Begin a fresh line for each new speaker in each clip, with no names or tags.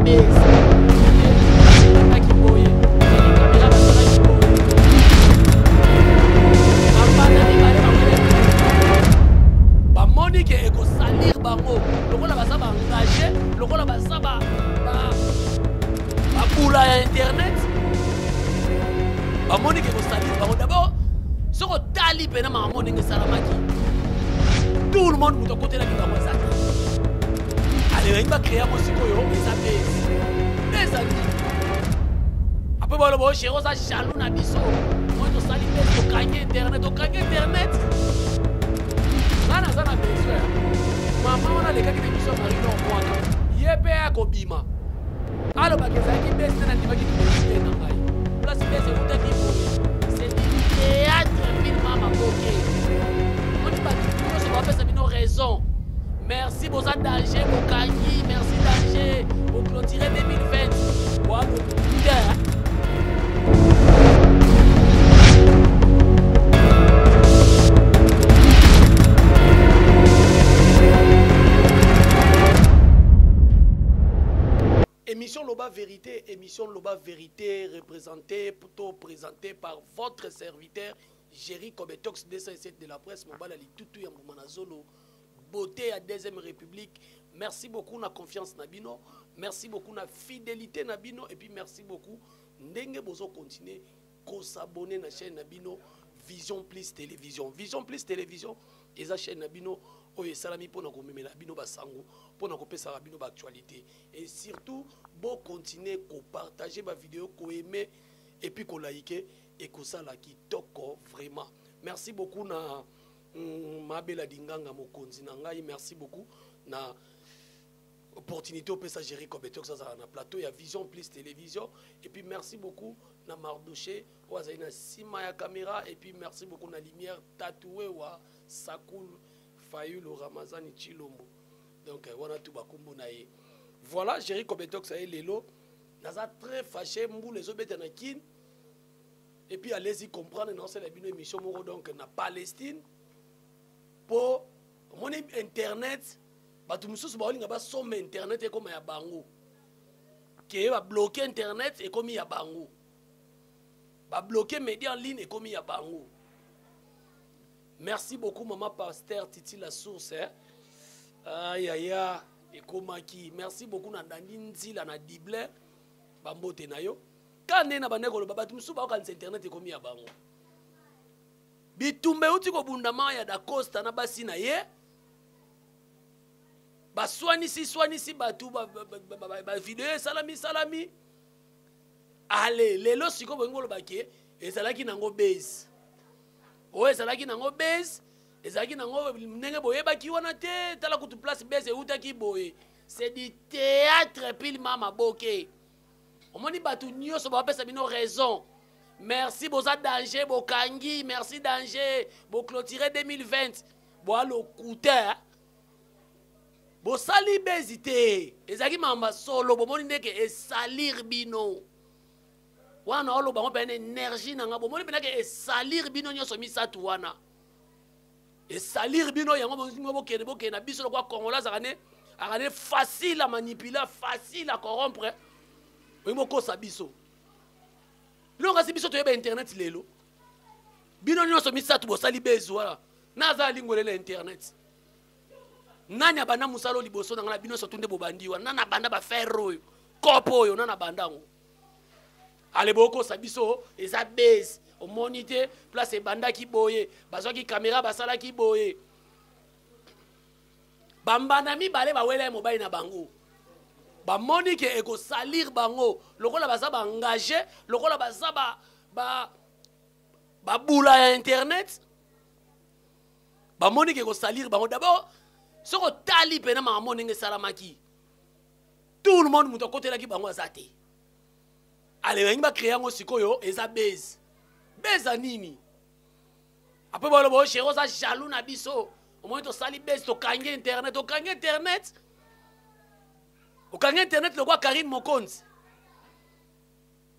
base. Monique eko salir bango lokola baza ba engagé lokola baza ba bula ya internet ba Monique eko salir bango d'abord soko tali pena ma Monique salamaki tout le monde muto côté la bango ça allez il va créer mon sikoyo eza base amis après bolo bo chéro ça jaloux na biso moi to sali base to kanye internet Nana zana besoin. Maman on a les gars qui sont mariés en moi. Yebe a kobima. Alors ba keza ki best na ndima ki best na ngai. Plus best est uta ki c'est du théâtre film mama boké. On dit pas tout ça va faire ça bino raison. Merci pour ça danger Bokangi, merci danger pour clôturer 2020. Voilà. Émission Loba Vérité, présentée par votre serviteur, Jerry Kobetox, 207 de la presse, Mobala Litutu Yamoumanazolo, beauté à Deuxième République. Merci beaucoup na confiance Nabino, merci beaucoup na fidélité Nabino, et puis merci beaucoup. Ndenge bozo continuer à s'abonner à la chaîne Nabino, Vision Plus Télévision. Vision Plus Télévision, et la chaîne Nabino. Oye salami pour nous commémorer bino basango pour nous couper ça bino actualité et surtout bon continuer à partager ma vidéo ko aimer et puis ko liker et ko ça la qui toko vraiment merci beaucoup na mabela dinganga mokonzi na ngai merci beaucoup na opportunité au pesa gérer comme ça na plateau ya Vision Plus Télévision et puis merci beaucoup na Mardouché ou na sima ya caméra et puis merci beaucoup na lumière tatoué wa Sakul Fayulu Ramazani Chilombo. Donc voilà tout bakumbu nae. Voilà, Jerry Kobetox a lelo. Naza très fâché mbou les obétés na kin. Et puis allez-y comprendre non c'est la bino émission moro donc na Palestine pour mon internet batu mususu ba olinga ba somme internet e comme ya bango. Qui va bloquer internet et comme ya bango. Ba bloquer médias en ligne et comme ya bango. Merci beaucoup, maman pasteur Titi la source. Aïe aïe aïe, et komaki. Merci beaucoup, Nandani Nzila na Dible, Bambo Tenayo. Quand on a baneko le baba, tu me souviens quand internet est commis à bango. Bitumbe uti ko bundama ya da costa na basi na ye. Ba swani si batu ba vidéo salami. Allez, lelo siko bongo le baké et ça là qui nango base. Oye salaki nango base ezalaki nango ndenge boyebaki wana te tala kutu place base eutaki boye c'est du théâtre pile mama boke omoni batu nyonso bapesa bino raison merci boza danger bokangi merci danger bo clôturer 2020 bo alokuta bo sali base te ezalaki mama solo bomoni ndeke esalir bino wana olo bango pene énergie nanga bomoni pena ke salir bino nyonso misatu wana et salir bino yango bokene na biso lokwa Congolais akane facile à manipuler facile à corrompre oyimo kosa biso bino ngasi biso toyeba internet lelo bino nyonso misatu bosali bezu wala naza lingolele internet nani abanda musalo liboso nanga na bino so tunde bobandiwa nana banda ba ferro oyo kopo oyo nana bandango allez beaucoup sabiso et ça baisse au moniteur place banda ki boye bazwa ki caméra basala ki boye bambana mi balé ba wele mobile na bango ba Monique eko salir bango lokola baza ba engagé lokola baza ba bula ya internet ba Monique eko salir bango d'abord soko tali pena ma Monique salamaki tout le monde muto côté la ki bango azate. Allez, on va créer un sikoyo et ça baise. Baise à nini. Après, bon, le chéro, ça jaloux na biso. Au moins, tu sali baise, tu kange internet. Tu kange internet. Tu kange internet, le quoi Karine Mokonzi.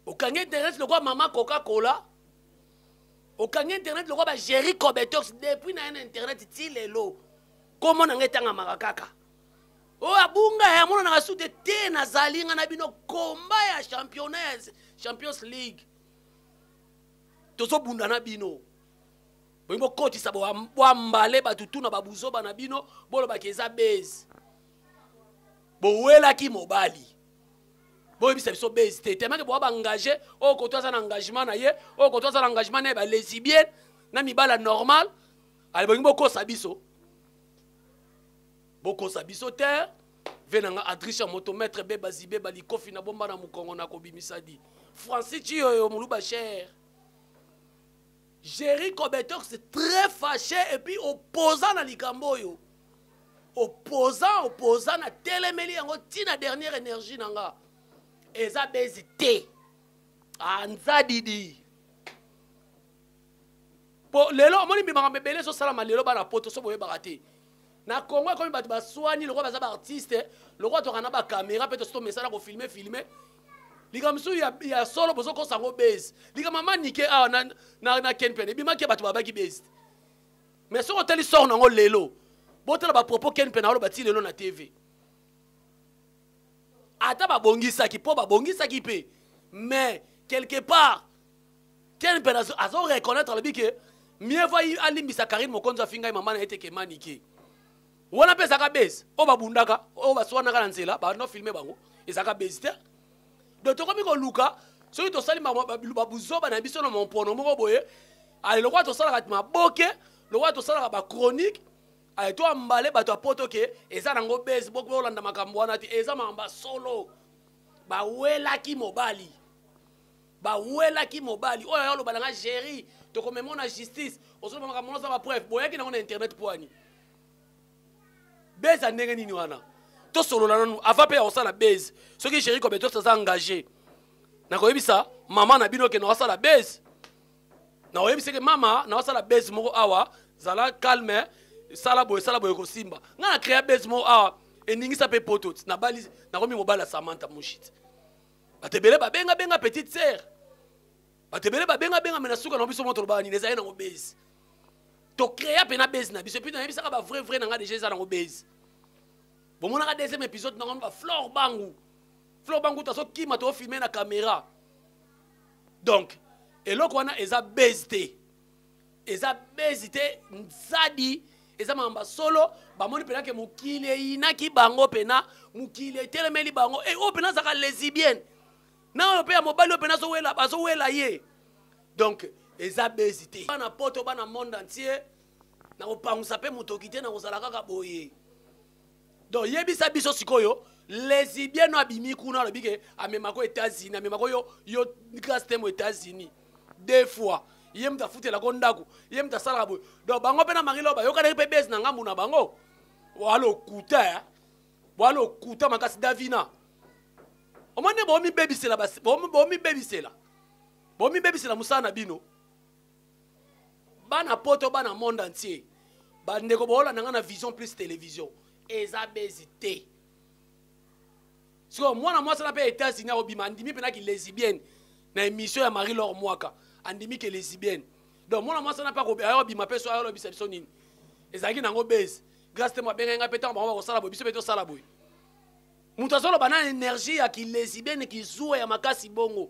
Tu kange internet, le quoi Maman Coca-Cola. Tu kange internet, le quoi Jerry Kobetox. Depuis na internet, il est là. Comment on a été en Marakaka. o abunga ya mona na sute te na zalinga na bino komba ya championnat Champions League tozo bunda na bino boyimo koti sabo ambale batutu na babuzo bana bino bolo bakeza base bowela ki mobali boy bisa biso base te temake bo ba engager o koto za na engagement na ye o koto za na engagement na ba lesbienne na mibala normal ale boyimo ko sabiso boko sabiso te venanga Adrissa moto maître beba zibe bali kofi na bomba na mukongo na kobimisa di Francis Chioyo muluba cher Jerry Kobetok c'est très fâché et puis opposant na likambo yo opposant na telemeli yango tina dernière énergie nanga eza bezité anza didi po lelo moni bimaka mebele so sala malelo bana poto so boye bakate na Congo comme batu baswani le roi baza ba artiste le roi to kana ba caméra peut to message ko filmer likamsu ya solo bozo ko sango base likama manike a na Ken Pen bima ke batu babaki base mais so hôtel sort nango lelo botela ba propos Ken Pen alo bati lelo na TV ata ba bongisa ki po ba bongisa ki pe mais quelque part Ken Pen azo reconnaître le bike mieux va alimbisa Karine Mokonzo finga mama na ete ke manike wana pesa ka base o babundaka o baswana ka nzela ba no filmer bango ezaka base te donc tokomi ko luka soki to sali babuzo ba na biso na monpono moko boye ale lokwa to sala ka maboke lokwa to sala ka ba chronique ale to ambale bato apoto ke eza nango base boko olanda makambo wana ti eza mamba solo ba wela ki mobali oyo yo lo balanga Jerry to komemona justice osolo makambo na ba preuve boyaki nango na internet poani base ndenge nini wana to solo la nanu ava pe ya osala base soki Jerry Kobetok sa engagé na koyebisa mama na bino ke na osala base na oyebisa ke mama na osala base moko awa zala calme sala boye ko simba nga na créer base moko awa eningisa pe poto na bali na komi mobala Samantha Mushit batebele benga petite sœur batebele benga mena suka na biso moto bani neza na base to créer pe na base na biso puis na yebisa ka ba vrai na nga déjà za na base bon mon deuxième épisode na ngomba Flore Bangu taso kima to filmer na caméra donc eloko wana eza bezité nzadi eza mamba solo ba moni pena ke mukile inaki bango pena mukile telemeli bango e o pena zaka lesbienne na o pe ya mobali o pena so wela ye donc eza bezité bana poto bana monde entier na opangusa pe mutokite na kozala kaka boye. Donc yebisa biso sikoyo lesbienne no abimi kuna lo bike amemako États-Unis amemako yo custom aux États-Unis deux fois yem ta futela ko ndako yem ta sala boy donc bango pe na marilo ba yo kana pe base na ngambu na bango walo kuta makasi Davina omone bo mi bebisela basi bo mi bebisela musana bino bana poto bana monde entier ba ndeko bola na Vision Plus télévision eza bezité so mwana mwasa na pe États-Unis obima andimi pena ki lesbienne na émission ya Marie-Laure Mwaka andimi ke lesbienne donc mwana mwasa na pa ko obima pe so ayolo biso nini ezaki nango base grâce te mo benga peta ba ko sala bo biso peto sala boy mutu azolo bana énergie ya ki lesbienne ki zuwa ya makasi bongo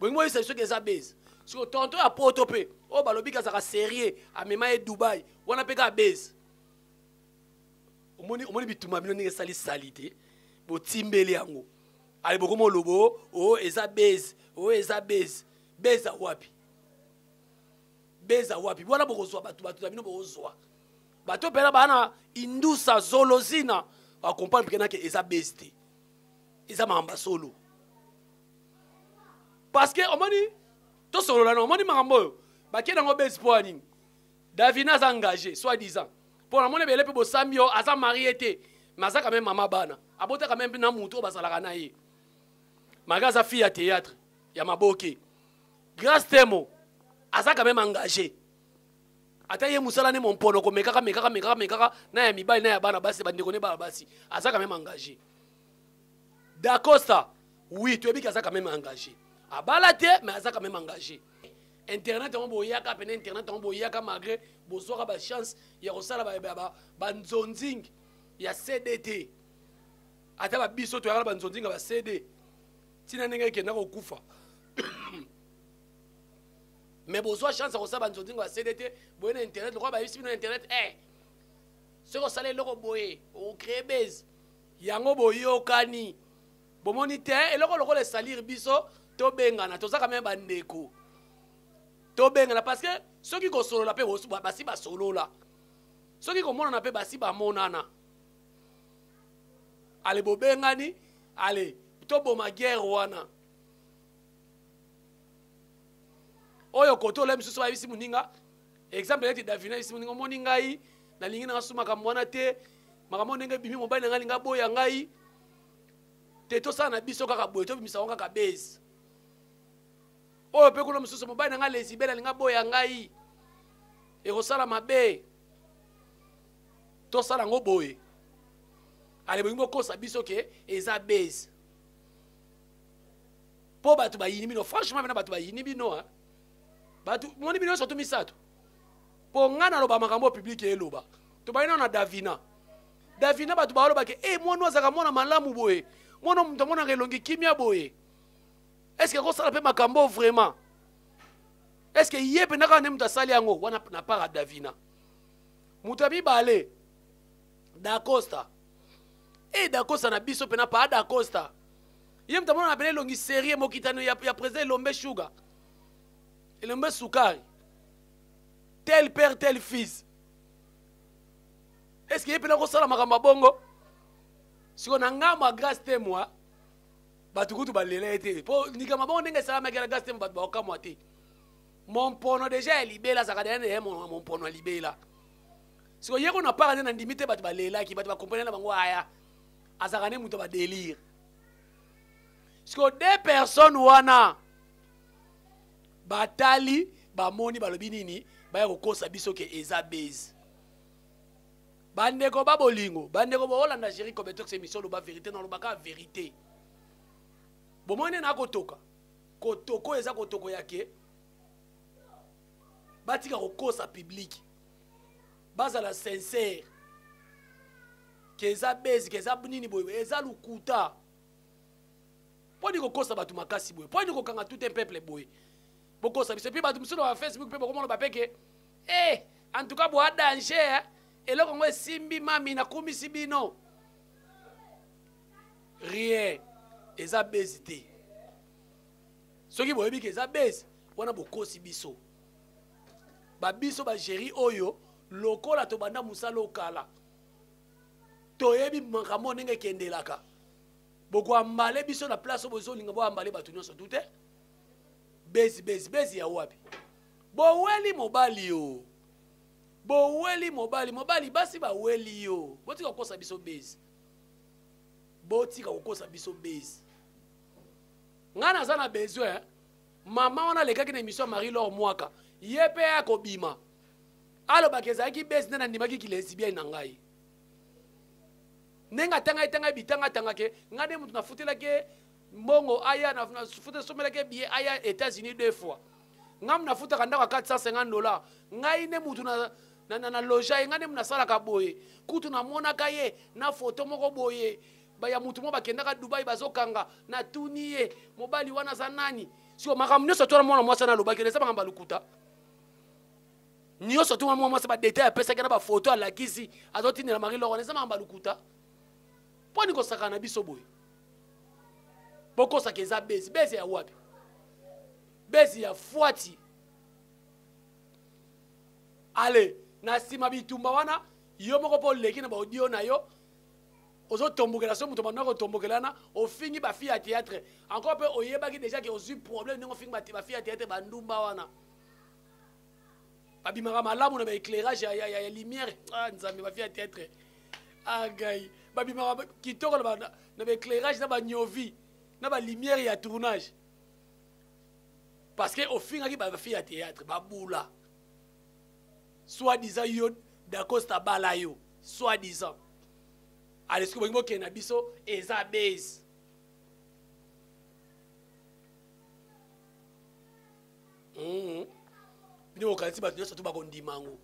bongo biso ke eza base so tonto ya poto pe o balobi ka zaka sérieux amema e Dubai wana pe ka base omoni bituma bino ndenge salité bo timbeli yango ali bokomo lobo o eza base wapi wana bokozwa bato bino bokozwa bato pena bana indusa zolozina a comprendre que ke eza base te eza mamba solo parce que omoni to solo la no omoni makambo bakena ngo base poani Davina a engagé soi-disant pour la monnaie belle pe bo sambio asa marié te maza quand même mama bana abota quand même na muto basalaka na ye magaza fille à théâtre ya maboke grâce temo asa quand même engagé ata ye musala ne mon pono ko mekaka na ya mibali na ya bana basi bandeko ne bana basi asa quand même engagé Dacosta oui tu es bien asa quand même engagé abalate mais asa quand même engagé internet on boyaka pena internet on boyaka malgré bozoka ba chance ya kosala ba nzonzing ya CDT ata ba biso to yakala banzonzinga ba CD tina ndenge kenda ko kufa mais besoin chance ko sa banzonzinga ba CD te boyena internet ko ba yisi na internet ce ko sale loko boye o créer base yango boyo kani bomoni te eloko loko le salir biso to bengana to zaka même bandeko to bengana parce que ceux qui ko solo la pe basi ba solo la ceux qui ko mona na pe basi ba monana ale bobengani ale to boma guerre wana oyo koto le misusu ba bisi muninga exemple eti Davina bisi muninga moninga yi na lingi na suma ka mwana te makambo ndenge bimi mobali nga linga boya ngai te to sana biso kaka boye to bimisa kaka base oyo pe kuna mususu mobali nga lesibela linga boya ngai e ko sala mabe to sala ngo boye ale bongo kosa biso ke eza base po batu ba yini bino franchement bana batu ba yini bino ha batu moni bino surtout misato po ngana loba makambo public eloba to ba ina na Davina batu ba loba ke mwana azaka mwana malamu boye mwana mtu mwana ngelongi kimia boye est-ce que ko sala pe makambo vraiment est-ce que yebe naka ne mtu asali yango wana na para Davina mutabi bale da Costa da Costa na biso pena pa da Costa yem tamona na bele longi série mokitano ya président Lombe Sugar Lombe Sukari tel père tel fils est-ce que yepena ko sala makamba bongo siko na ngama grâce te moi batukutu balela ete po nikama bongo ndenge sala makela grâce te batu ba okamwa te mon pono déjà libela zakadene mon pono libela siko yeko na parane na ndimite batu balela ki batu ba comprendre na bango aya azakane muto ba délire siko deux personnes wana batali bamoni balobi nini baya kokosa biso ke eza base bandeko babolingo bandeko boolanda Jerry Kobetox émission loba vérité na lobaka vérité bomone na kotoka kotoko eza kotoko yake batika kokosa public bazala sincère keza base keza nini boye eza lukuta poni kokosa batu makasi boye poni kokanga tout un peuple boye bokosa biso puis batu misuno ba Facebook pe bokomona bapeke en tout cas bo danger eloko ngo simbi mami na kumisi bino rien eza base te soki boyebi ke eza base wana bokosi biso babiso ba Jerry oyo lokola to banda musala okala toyebi makambo ndenge kendelaka boko ambale biso na place bozo linga bo ambale batu nyonso tout te base ya wapi boweli mobali yo boweli mobali basi ba weli yo botika kokosa biso base botika kokosa biso base ngana za na besoin mama wana lekaki na émission Marie Laure Mwaka yepe ya kobima aloba kezaki base nena ndimaki kilesibia na ngai nenga tanga bitanga tanga ke ngade mutu na futela ke mbongo aya na futela somela ke billet aya États-Unis 2 fois ngam na futa kanda ka $450 ngai ne mutu na loja ngane mna sala ka boye kutu na mona ka ye na photo moko boye baya mutu mo bakenda ka Dubai bazokanga na tuniye mobali wana za nani sio makamnyo so tona mona mwasa na lobaki lesa ngamba lukuta niyo so tona mwasa ba detail pesa kana ba photo ala kisi azotini na Marie Laure lesa ngamba lukuta poni ko sakana biso boye boko sakeza base ya wapi base ya fuati ale na sima bitumba wana yo moko po leki na ba audio na yo ozo tombokela so muto bana ko tombokelana ofingi ba fille à théâtre encore peu oyeba ki déjà que ozu problème ngo fingi ba fille à théâtre bandumba wana babimaka malamu na ba éclairage ya lumière nzambe ba fille à théâtre agai babimaka kitoko na ba éclairage na ba nyovi na ba lumière ya tournage parce que ofinga ki ba fille à théâtre babula soi-disant yo d'Acosta balayo soi-disant allez ce que bongo kena biso eza base bino okanisi bato nyonso to bakondimango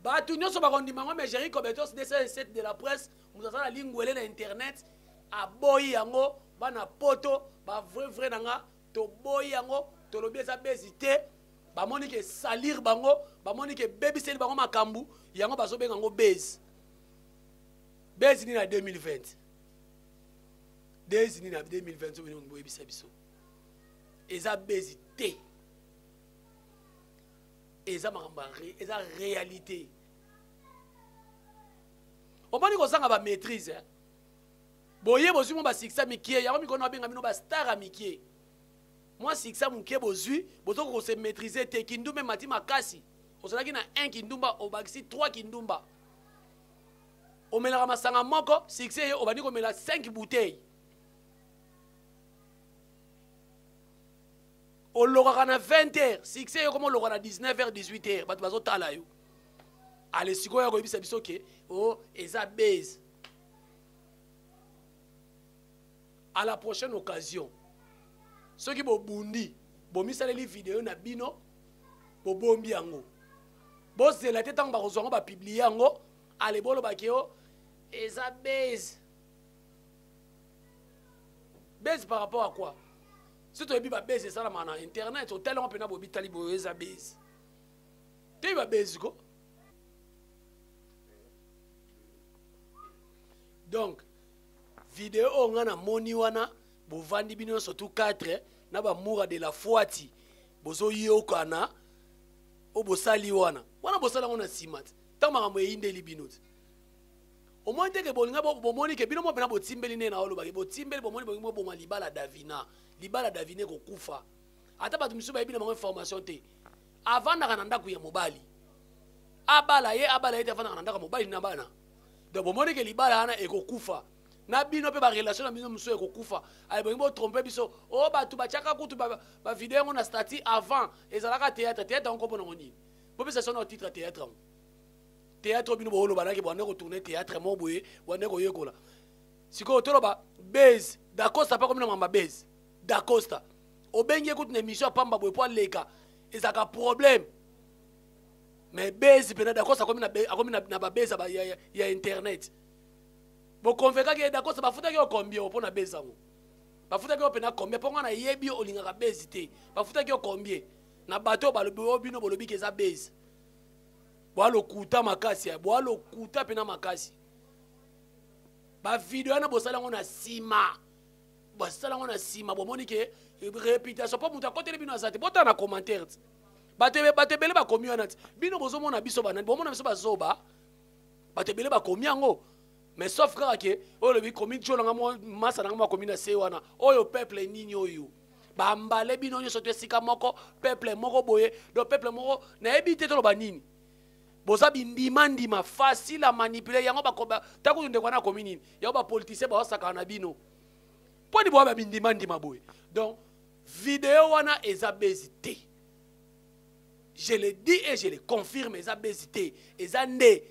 Batu nyonso bakondima mais Jerry Kobetos DC7 de la presse, nous avons la ligne na internet, a boyi yango, bana poto, ba vrai nanga, to boyi yango, to lobi eza bezité, ba moni ke salir bango, ba moni ke baby sel bango makambu, yango bazo benga ngo base. Base ni na 2020. Base ni na 2020 so bino ngbo ebisa biso. Eza bezité. Eza makambari, eza réalité. On va dire que ça va maîtriser. Boye bozu mo ba siksa mikie, ya mi kono benga bino ba star a mikie. Moi siksa mukie bozui, bozo ko se maîtriser te kindumba mati makasi. Ozalaki na 1 kindumba obakisi 3 kindumba. O melaka masanga moko, sikse yo obani ko mela 5 bouteilles. O lokaka na 20h, sikse yo komo lokaka na 19h 18h, batu bazo tala yo. Allez sikoyo ko yebisa biso ke oh eza base. À la prochaine occasion, ceux qui bo bundi, bo misaleli vidéo na bino, bo bombi yango. Bo zela te tang ba kozongo ba publier yango, allez bolo ba ke oh eza base. Base par rapport à quoi? Si tu as dit que base ça na internet, au tel on peut na bo bitali bo eza base. Tu ba base ko? Donc, vidéo on a moni wana, bo vandi bino surtout 4 na ba moura de la foati. Bozo yokana o bo sali wana. Wana bo sala wana simat. Tama mo yinde libinot. Au moins que bolinga bo moni ke bino mo pena bo timbeli ne na olo ba bo timbeli bo moni bo ma libala davina. Libala davine ko kufa. Ata ba tumisuba yebina mo information te. Avant na kananda ku ya mobali. Abala ye te avant na kananda ka mobali na bana. Donc bon moni ke libala ana ekokufa na bino pe ba relation na bino muso ekokufa ay bo tromper biso o batu ba chaka kutu ba vidéo na stati avant ezalaka théâtre on comprend ngoni bo pe ça son titre théâtre bino bo lo banaki bo ndeko tourner théâtre mo boye bo ndeko yekola siko tolo ba base d'Acosta pas comme na mamba base d'Acosta obengi écoute une émission pamba boye po leka ezaka problème. Mais base pena d'accord ça comme na ba base ya internet. Bo convaincre que d'accord ça ba futa que combien pour na base ngo. Ba futa que pena combien pour na yebi o linga base te. Ba futa que combien na bateau ba lo bino bo lobi que za base. Bo alo kuta makasi, bo alo kuta pena makasi. Ba vidéo na bo sala ngo na sima. Bo sala ngo na sima bo moni que réputation pas muta côté bino azate. Bo ta na commentaire. Batebele ba komi wana bino bozo mona biso banani bomona biso bazoba batebele ba komi yango mais sauf que o le bi komi tcho nga mo masa nga ma komi na se wana oyo peuple nini oyo ba mbale bino nyo sote sika moko peuple moko boye do peuple moko na ebite to lo banini boza bindima facile à manipuler yango ba koba taku ndeko na komi nini yango ba politicien ba osaka na bino poni bo ba bindima boye donc vidéo wana eza bezité. Je le dis et je le confirme, les obésités, les andés.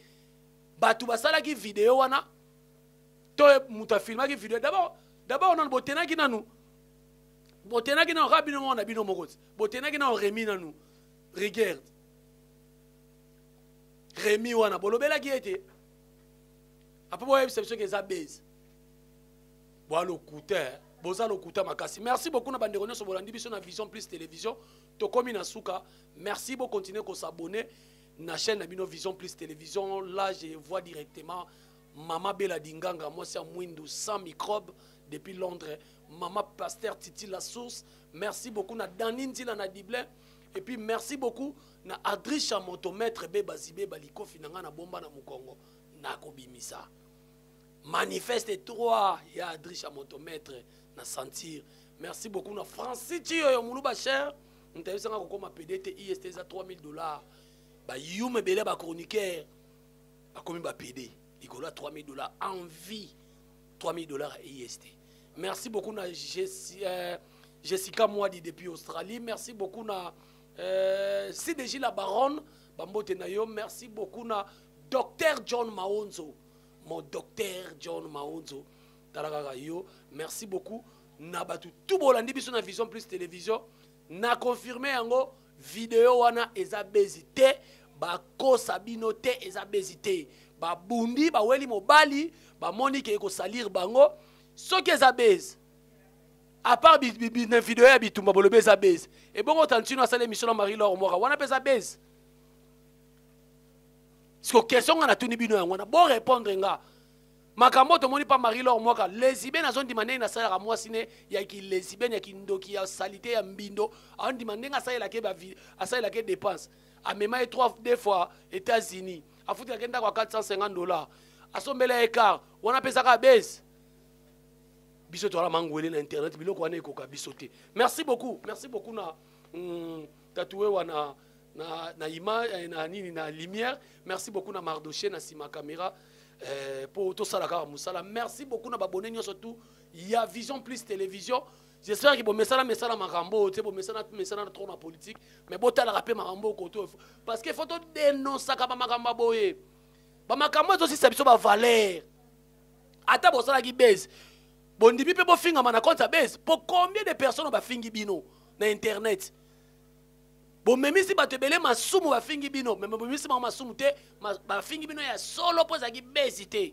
Batu basala qui vidéo wana, toi muta filma qui vidéo. D'abord on a botena qui na nous, botena qui na rabino mo na bino mokoti, botena qui na remi na nous. Regarde, remi wana bolobela qui était. Après moi c'est ce que ça baise. Bois le couteau. Merci beaucoup na banderone so bolandi biso na Vision Plus Télévision to komi na suka. Merci beaucoup continuer à s'abonner na chaîne na bino Vision Plus Télévision. Là je vois directement Mama Bella Dinganga, moi c'est Mwindu sans microbe depuis Londres. Mama Pasteur Titi la source. Merci beaucoup na Danindi na Diblin et puis merci beaucoup na Adrisha Motomaître Beba Zibe Baliko finanga na bomba na Mukongo na kobimisa. Manifeste 3 ya Adrisha Motomaître na sentir. Merci beaucoup na Francis Tio Moulouba cher. N'tayisanga ko koma PDT IST za $3000. Ba yume belé ba chroniqueur. Ba komi ba PD. Ikola $3000 en vie. $3000 IST. Merci beaucoup na Jessica Mwadi depuis Australie. Merci beaucoup na CDJ la baronne Bambote na yo. Merci beaucoup na Dr John Maonzo. Mon docteur John Maonzo. Merci beaucoup. Nabatu tout bolandi biso na Vision Plus Télévision. Na confirmé yango vidéo wana eza bezité bakosa bino te eza bezi te babundi baweli mobali bamoni ke ekosalir bango soki eza bezi à part na vidéo ya bitumba bolobe eza bezi ebongo tantino asala émission na Marie-Laure Mwaka wana pe eza bezi siko question nga natuni bino yango na bon répondre nga makambo tomoni pa Marie-Laure Mwaka lesbienne azondimande na sala mwasi ne ya ki lesbienne ya ki ndoki ya salité ya mbindo azondimande nga sala ke ba asala ke dépense amema et deux fois États-Unis afuti la kenda kwa $450 asombela écart wana pesaka base biso to la mangwele na internet biloko wana ekoka biso te. Merci beaucoup na tatoué wana na image na nini na lumière. Merci beaucoup na Mardoché na sima caméra pour tout ça la musala. Merci beaucoup na babonné surtout il y a Vision Plus télévision. J'espère que bon message makambo tu bon message trop na politique mais bon tala rappeler makambo koto parce que faut to dénoncer ka makambo boye ba makambo aussi ça biso ba valeur ata bo sala ki base bon dibi pe bo finga mana compte base pour combien de personnes ba fingi bino na internet bon même si ba te belé masumu ba fingi bino même même si masumu te ba fingi bino ya solo pour ça ki base te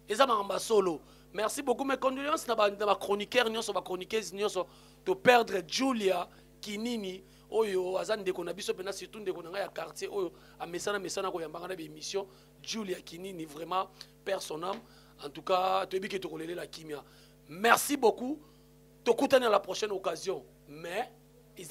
eza makambo solo. Merci beaucoup, mes condoléances dans ma chroniqueur, nous sommes chroniqueuses, nous sommes de perdre Julia Kinini, oyo azan de konabiso pena surtout de konanga ya quartier oyo a mesana ko yambanga na émission Julia Kinini vraiment personnel. En tout cas, tu es to kolele la kimia. Merci beaucoup. Tokutana à la prochaine occasion. Mais ils